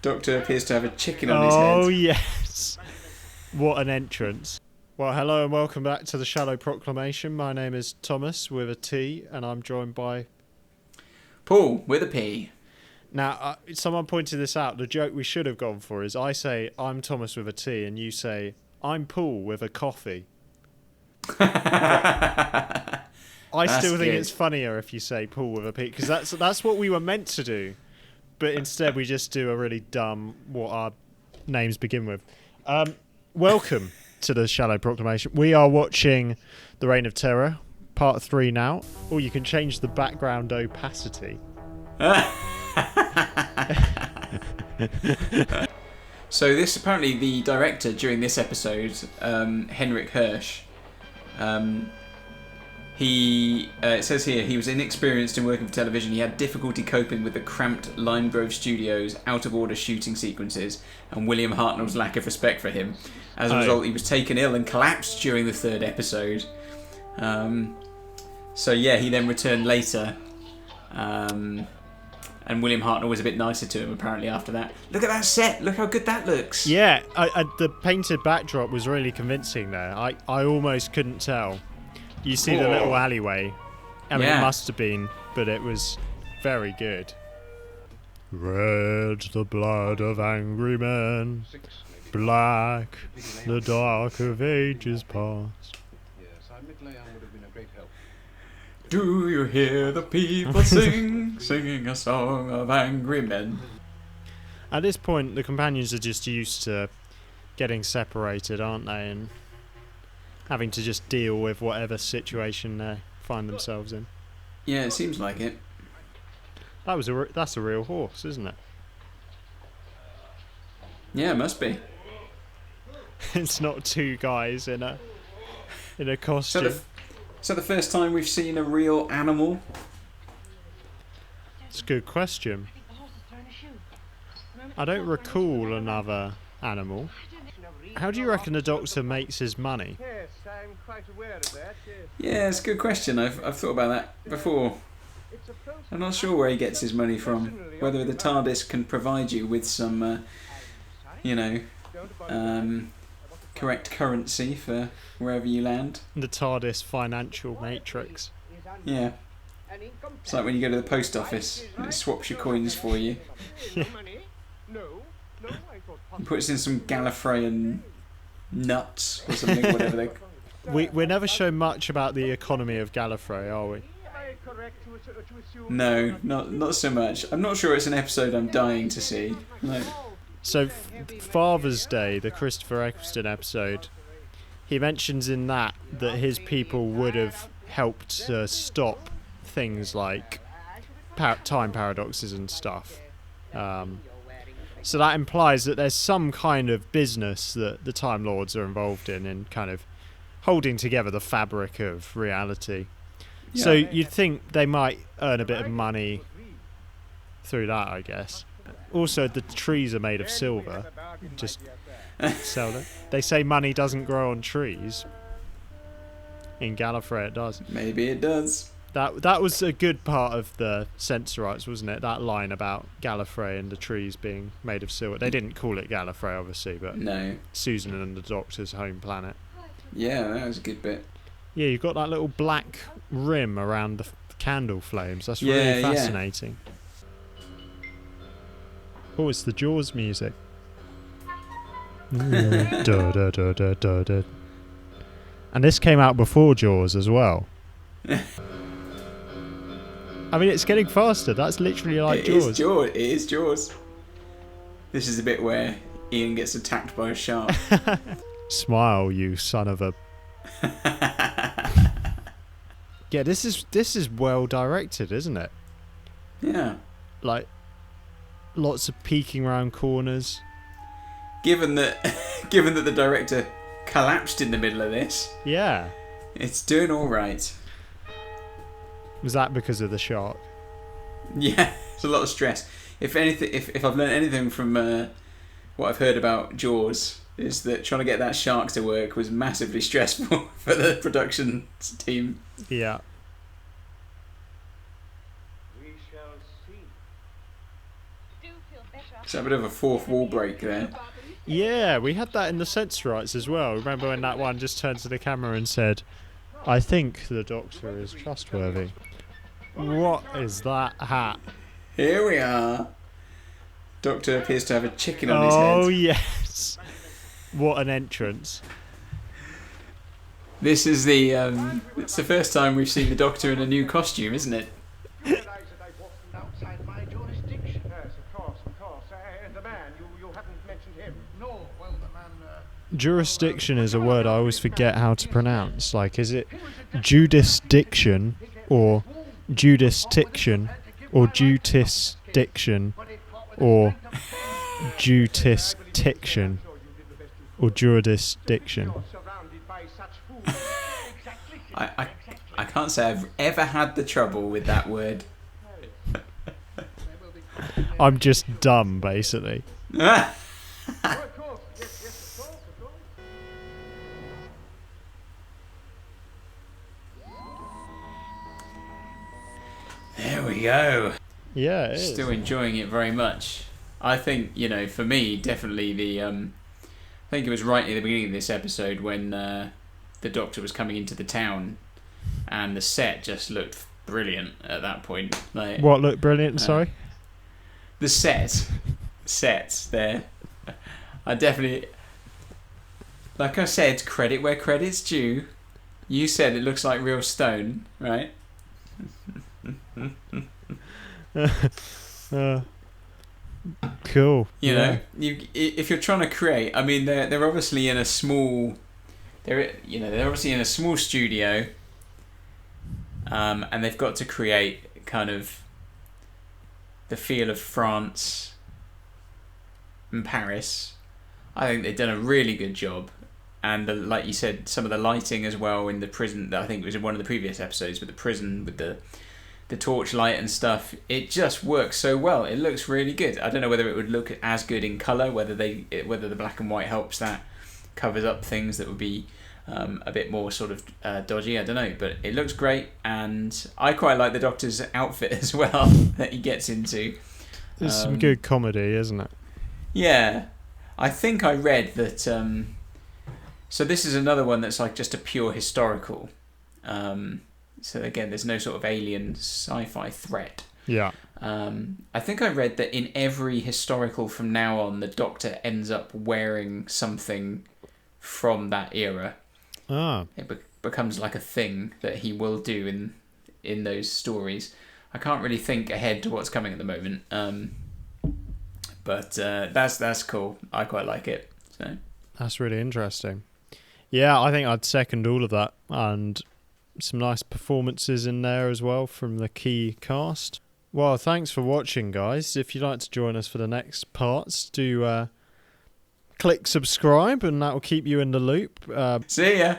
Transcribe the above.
Doctor appears to have a chicken on his head. Oh, yes. What an entrance. Well, hello and welcome back to the Shallow Proclamation. My name is Thomas with a T, and I'm joined by... Paul with a P. Now, someone pointed this out. The joke we should have gone for is I say, I'm Thomas with a T, and you say, I'm Paul with a coffee. I still think it's funnier if you say Paul with a P, because that's what we were meant to do. But instead we just do a really dumb, what our names begin with. Welcome to the Shallow Proclamation. We are watching The Reign of Terror, Part 3 now. Or you can change the background opacity. So this, apparently the director during this episode, Henrik Hirsch, it says here, he was inexperienced in working for television. He had difficulty coping with the cramped Lime Grove Studios out-of-order shooting sequences and William Hartnell's lack of respect for him. As a result, he was taken ill and collapsed during the third episode. So yeah, he then returned later. And William Hartnell was a bit nicer to him, apparently, after that. Look at that set. Look how good that looks. Yeah, the painted backdrop was really convincing there. I almost couldn't tell. You see the little alleyway. I mean, it must have been, but it was very good. Red, the blood of angry men. Black, the dark of ages past. Do you hear the people singing a song of angry men? At this point, the companions are just used to getting separated, aren't they? And having to just deal with whatever situation they find themselves in. Yeah, it seems like it. That's a real horse, isn't it? Yeah, it must be. It's not two guys in a costume. So the first time we've seen a real animal? It's a good question. I don't recall another animal. How do you reckon the Doctor makes his money? Yes, I'm quite aware of that. Yeah, it's a good question. I've thought about that before. I'm not sure where he gets his money from. Whether the TARDIS can provide you with some, correct currency for wherever you land. The TARDIS financial matrix. Yeah. It's like when you go to the post office and it swaps your coins for you. Yeah. He puts in some Gallifreyan nuts or something, whatever they... We're never shown much about the economy of Gallifrey, are we? No, not so much. I'm not sure it's an episode I'm dying to see. No. So, Father's Day, the Christopher Eccleston episode, he mentions in that his people would have helped to stop things like time paradoxes and stuff. So that implies that there's some kind of business that the Time Lords are involved in kind of holding together the fabric of reality. Yeah. So you'd think they might earn a bit of money through that, I guess. Also, the trees are made of silver. Just sell it. They say money doesn't grow on trees. In Gallifrey it does. Maybe it does. That was a good part of the Censorites, wasn't it? That line about Gallifrey and the trees being made of silver. They didn't call it Gallifrey, obviously, but no. Susan and the Doctor's home planet. Yeah, that was a good bit. Yeah, you've got that little black rim around the candle flames. That's really fascinating. Oh, it's the Jaws music. Da, da, da, da, da, da. And this came out before Jaws as well. I mean, it's getting faster. That's literally like Jaws. It is Jaws. This is the bit where Ian gets attacked by a shark. Smile, you son of a... Yeah, this is well directed, isn't it? Yeah. Like, lots of peeking around corners. Given that the director collapsed in the middle of this. Yeah. It's doing all right. Was that because of the shark? Yeah, it's a lot of stress. If anything, if I've learned anything from what I've heard about Jaws, is that trying to get that shark to work was massively stressful for the production team. Yeah. We shall see. It's a bit of a fourth wall break there. Yeah, we had that in the Sensorites as well. Remember when that one just turned to the camera and said, "I think the Doctor is trustworthy." What is that hat? Here we are. Doctor appears to have a chicken on his head. Oh, yes. What an entrance. This is it's the first time we've seen the Doctor in a new costume, isn't it? Outside my jurisdiction. Yes, of course. And the man, you haven't mentioned him. No, well, the man... Jurisdiction is a word I always forget how to pronounce. Like, is it jurisdiction or jurisdiction or jurisdiction or jurisdiction or jurisdiction? I can't say I've ever had the trouble with that word. I'm just dumb, basically. There we go. Yeah, it is. Still enjoying it very much. I think, for me, definitely I think it was right at the beginning of this episode when the Doctor was coming into the town and the set just looked brilliant at that point. Like, what looked brilliant, sorry? The sets there. I definitely, like I said, credit where credit's due. You said it looks like real stone, right? Cool. You know, if you're trying to create, I mean, they're obviously in a small, they're obviously in a small studio, and they've got to create kind of the feel of France and Paris. I think they've done a really good job, and like you said, some of the lighting as well in the prison. I think it was in one of the previous episodes with the prison with the torchlight and stuff. It just works so well. It looks really good. I don't know whether it would look as good in colour, whether the black and white helps that, covers up things that would be a bit more sort of dodgy. I don't know, but it looks great, and I quite like the Doctor's outfit as well that he gets into. There's some good comedy, isn't it? Yeah, I think I read that. So this is another one that's like just a pure historical. So again, there's no sort of alien sci-fi threat. Yeah. I think I read that in every historical from now on, the Doctor ends up wearing something from that era. Ah. It becomes like a thing that he will do in those stories. I can't really think ahead to what's coming at the moment. But that's cool. I quite like it. So that's really interesting. Yeah, I think I'd second all of that, and some nice performances in there as well from the key cast. Well, thanks for watching, guys. If you'd like to join us for the next parts, do click subscribe, and that will keep you in the loop. See ya.